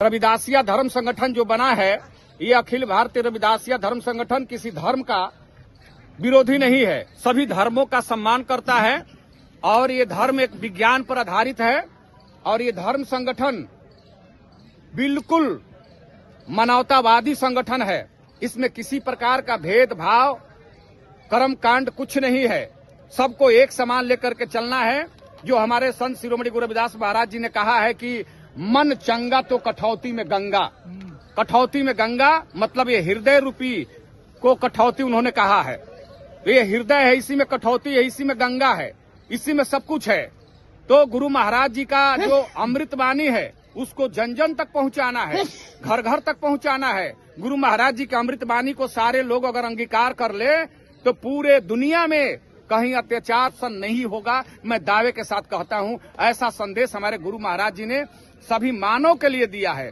रविदासिया धर्म संगठन जो बना है, ये अखिल भारतीय रविदासिया धर्म संगठन किसी धर्म का विरोधी नहीं है, सभी धर्मों का सम्मान करता है और ये धर्म एक विज्ञान पर आधारित है और ये धर्म संगठन बिल्कुल मानवतावादी संगठन है। इसमें किसी प्रकार का भेदभाव कर्मकांड कुछ नहीं है, सबको एक समान लेकर के चलना है। जो हमारे संत शिरोमणि गुरु रविदास महाराज जी ने कहा है कि मन चंगा तो कठौती में गंगा। कठौती में गंगा मतलब ये हृदय रूपी को कठौती उन्होंने कहा है। ये हृदय है, इसी में कठौती है, इसी में गंगा है, इसी में सब कुछ है। तो गुरु महाराज जी का जो अमृतवाणी है उसको जन जन तक पहुंचाना है, घर घर तक पहुंचाना है। गुरु महाराज जी के अमृतवाणी को सारे लोग अगर अंगीकार कर ले तो पूरे दुनिया में कहीं अत्याचार सन नहीं होगा। मैं दावे के साथ कहता हूं, ऐसा संदेश हमारे गुरु महाराज जी ने सभी मानव के लिए दिया है,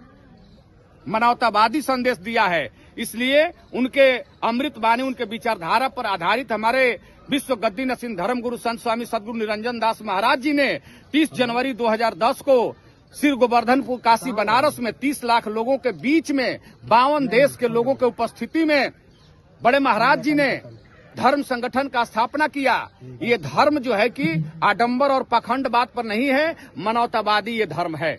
मानवतावादी संदेश दिया है। इसलिए उनके अमृतवाणी, उनके विचारधारा पर आधारित हमारे विश्व गद्दी नसीन धर्म गुरु संत स्वामी सदगुरु निरंजन दास महाराज जी ने 30 जनवरी 2010 को श्री गोवर्धनपुर काशी बनारस में 30 लाख लोगों के बीच में 52 देश के लोगों के उपस्थिति में बड़े महाराज जी ने धर्म संगठन का स्थापना किया। ये धर्म जो है कि आडंबर और पाखंड बात पर नहीं है, मानवतावादी ये धर्म है।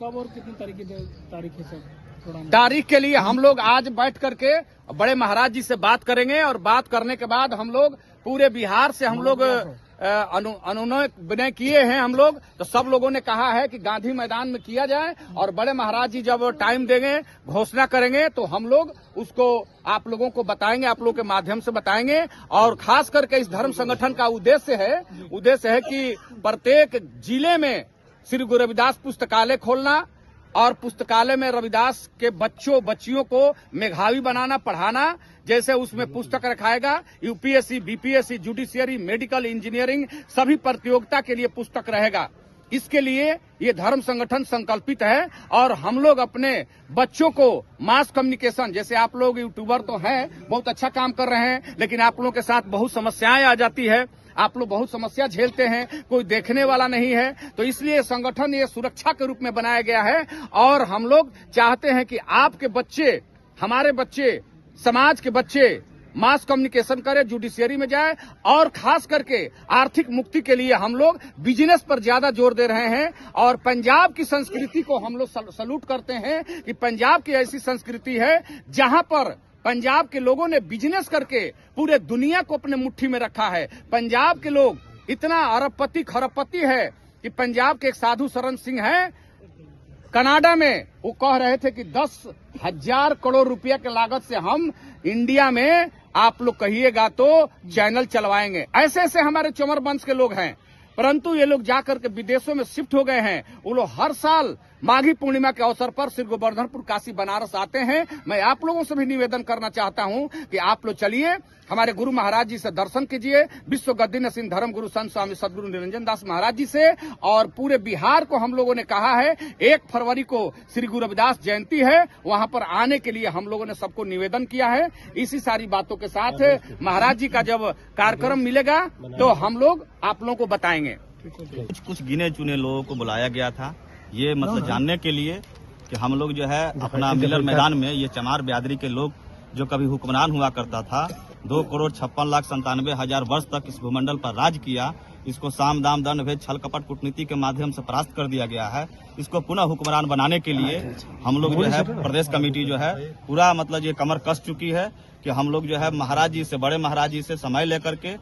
कब और कितनी तारीख है सर? तारीख के लिए हम लोग आज बैठ करके बड़े महाराज जी से बात करेंगे और बात करने के बाद हम लोग पूरे बिहार से हम लोग अनुनय विनय किए हैं। हम लोग तो सब लोगों ने कहा है कि गांधी मैदान में किया जाए और बड़े महाराज जी जब टाइम देंगे, घोषणा करेंगे तो हम लोग उसको आप लोगों को बताएंगे, आप लोगों के माध्यम से बताएंगे। और खास करके इस धर्म संगठन का उद्देश्य है कि प्रत्येक जिले में श्री गुरु रविदास पुस्तकालय खोलना और पुस्तकालय में रविदास के बच्चियों को मेधावी बनाना, पढ़ाना। जैसे उसमें पुस्तक रखाएगा, UPSC, BPSC, judiciary, medical, engineering सभी प्रतियोगिता के लिए पुस्तक रहेगा। इसके लिए ये धर्म संगठन संकल्पित है और हम लोग अपने बच्चों को मास कम्युनिकेशन, जैसे आप लोग यूट्यूबर तो हैं, बहुत अच्छा काम कर रहे हैं, लेकिन आप लोगों के साथ बहुत समस्याएं आ जाती है, आप लोग बहुत समस्या झेलते हैं, कोई देखने वाला नहीं है। तो इसलिए संगठन ये सुरक्षा के रूप में बनाया गया है और हम लोग चाहते हैं कि आपके बच्चे, हमारे बच्चे, समाज के बच्चे मास कम्युनिकेशन करें, जुडिशियरी में जाए और खास करके आर्थिक मुक्ति के लिए हम लोग बिजनेस पर ज्यादा जोर दे रहे हैं। और पंजाब की संस्कृति को हम लोग सल्यूट करते हैं कि पंजाब की ऐसी संस्कृति है जहां पर पंजाब के लोगों ने बिजनेस करके पूरे दुनिया को अपने मुट्ठी में रखा है। पंजाब के लोग इतना अरबपति खरबपति है कि पंजाब के एक साधु शरण सिंह हैं कनाडा में, वो कह रहे थे कि 10,000 करोड़ रुपया के लागत से हम इंडिया में आप लोग कहिएगा तो चैनल चलवाएंगे। ऐसे ऐसे हमारे चमर वंश के लोग हैं, परंतु ये लोग जाकर के विदेशों में शिफ्ट हो गए हैं। वो लोग हर साल माघी पूर्णिमा के अवसर पर श्री गोवर्धनपुर काशी बनारस आते हैं। मैं आप लोगों से भी निवेदन करना चाहता हूं कि आप लोग चलिए, हमारे गुरु महाराज जी से दर्शन कीजिए, विश्व गद्दी नसीन धर्म गुरु संत स्वामी सदगुरु निरंजन दास महाराज जी से। और पूरे बिहार को हम लोगों ने कहा है 1 फरवरी को श्री गुरु रविदास जयंती है, वहां पर आने के लिए हम लोगों ने सबको निवेदन किया है। इसी सारी बातों के साथ महाराज जी का जब कार्यक्रम मिलेगा तो हम लोग आप लोगों को बताएंगे। कुछ गिने चुने लोगों को बुलाया गया था, ये मतलब जानने के लिए कि हम लोग जो है अपना मिलर मैदान में ये चमार बिरादरी के लोग जो कभी हुक्मरान हुआ करता था, 2,56,97,000 वर्ष तक इस भूमंडल पर राज किया, इसको साम दाम दंड भेद छल कपट कूटनीति के माध्यम से परास्त कर दिया गया है। इसको पुनः हुक्मरान बनाने के लिए हम लोग जो है प्रदेश कमेटी जो है पूरा मतलब ये कमर कस चुकी है कि हम लोग जो है महाराज जी से, बड़े महाराज जी से समय लेकर के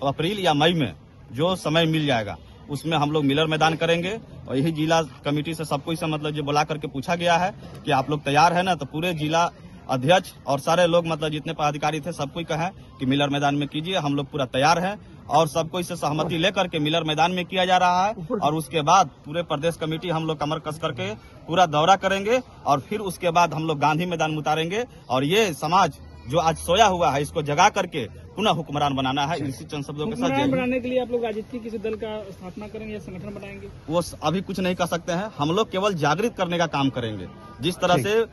अप्रैल या मई में जो समय मिल जाएगा उसमें हम लोग मिलर मैदान करेंगे। और यही जिला कमेटी से सबको इसे मतलब जो बुला करके पूछा गया है कि आप लोग तैयार है ना, तो पूरे जिला अध्यक्ष और सारे लोग मतलब जितने पदाधिकारी थे सबको कहें कि मिलर मैदान में कीजिए, हम लोग पूरा तैयार हैं। और सबको इससे सहमति लेकर के मिलर मैदान में किया जा रहा है और उसके बाद पूरे प्रदेश कमेटी हम लोग कमर कस करके पूरा दौरा करेंगे और फिर उसके बाद हम लोग गांधी मैदान में उतारेंगे और ये समाज जो आज सोया हुआ है इसको जगा करके पुनः हुक्मरान बनाना है। इसी चंद शब्दों के साथ बनाने के लिए आप लोग राजनीति किसी दल का स्थापना करेंगे या संगठन बनाएंगे? वो अभी कुछ नहीं कर सकते हैं, हम लोग केवल जागृत करने का काम करेंगे। जिस तरह से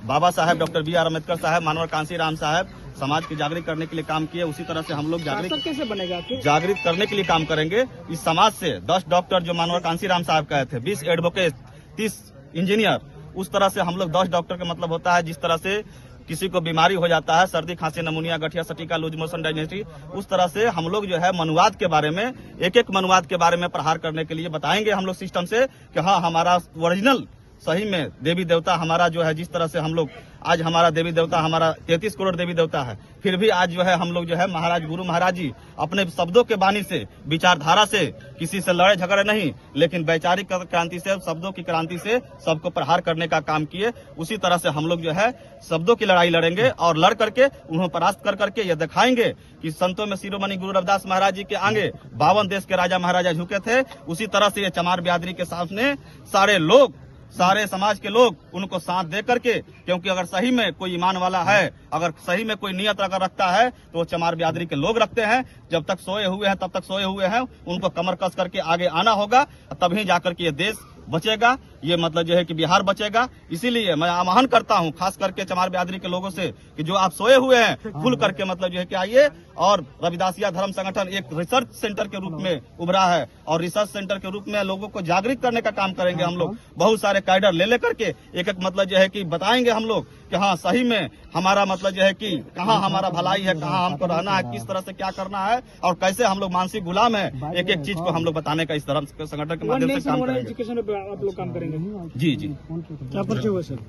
बाबा साहब डॉक्टर B.R. अम्बेडकर साहब, मानवर कांशीराम साहब समाज की जागृत करने के लिए काम किए, उसी तरह से हम लोग कैसे बनेगा जागृत करने के लिए काम करेंगे। इस समाज से 10 डॉक्टर जो मानवर कांशीराम साहब कहे थे, 20 एडवोकेट 30 इंजीनियर, उस तरह से हम लोग 10 डॉक्टर का मतलब होता है। जिस तरह से किसी को बीमारी हो जाता है, सर्दी खांसी नमूनिया गठिया सटिका लूज मोशन डायनेस्टी, उस तरह से हम लोग जो है मनुवाद के बारे में, एक एक मनुवाद के बारे में प्रहार करने के लिए बताएंगे हम लोग सिस्टम से कि हाँ हमारा ओरिजिनल सही में देवी देवता हमारा जो है, जिस तरह से हम लोग आज हमारा देवी देवता हमारा 33 करोड़ देवी देवता है, फिर भी आज जो है हम लोग जो है महाराज गुरु महाराज जी अपने शब्दों के बानी से, विचारधारा से किसी से लड़े झगड़े नहीं, लेकिन वैचारिक क्रांति से, शब्दों की क्रांति से सबको प्रहार करने का काम किए। उसी तरह से हम लोग जो है शब्दों की लड़ाई लड़ेंगे और लड़ करके उन्हें परास्त कर करके ये दिखाएंगे कि संतों में शिरोमणि गुरु रविदास महाराज जी के आगे 52 देश के राजा महाराजा झुके थे। उसी तरह से ये चमार बिरादरी के सामने सारे लोग, सारे समाज के लोग उनको साथ दे करके, क्योंकि अगर सही में कोई ईमान वाला है, अगर सही में कोई नियत अगर रखता है तो वो चमार बिरादरी के लोग रखते हैं। जब तक सोए हुए हैं तब तक सोए हुए हैं, उनको कमर कस करके आगे आना होगा, तभी जाकर के ये देश बचेगा, ये मतलब जो है कि बिहार बचेगा। इसीलिए मैं आह्वान करता हूं खास करके चमार बिरादरी के लोगों से कि जो आप सोए हुए हैं खुल करके मतलब जो है कि आइए। और रविदासिया धर्म संगठन एक रिसर्च सेंटर के रूप में उभरा है और रिसर्च सेंटर के रूप में लोगों को जागृत करने का काम करेंगे हम लोग। बहुत सारे कैडर ले करके एक एक मतलब जो है कि बताएंगे हम लोग कि हाँ सही में हमारा मतलब जो है कि कहाँ हमारा भलाई है, कहाँ हमको रहना है, किस तरह से क्या करना है और कैसे हम लोग मानसिक गुलाम है, एक एक चीज को हम लोग बताने का इस धर्म संगठन के माध्यम से काम करेंगे। एजुकेशन पे आप लोग काम करेंगे? जी जी। क्या परिचय हुआ सर?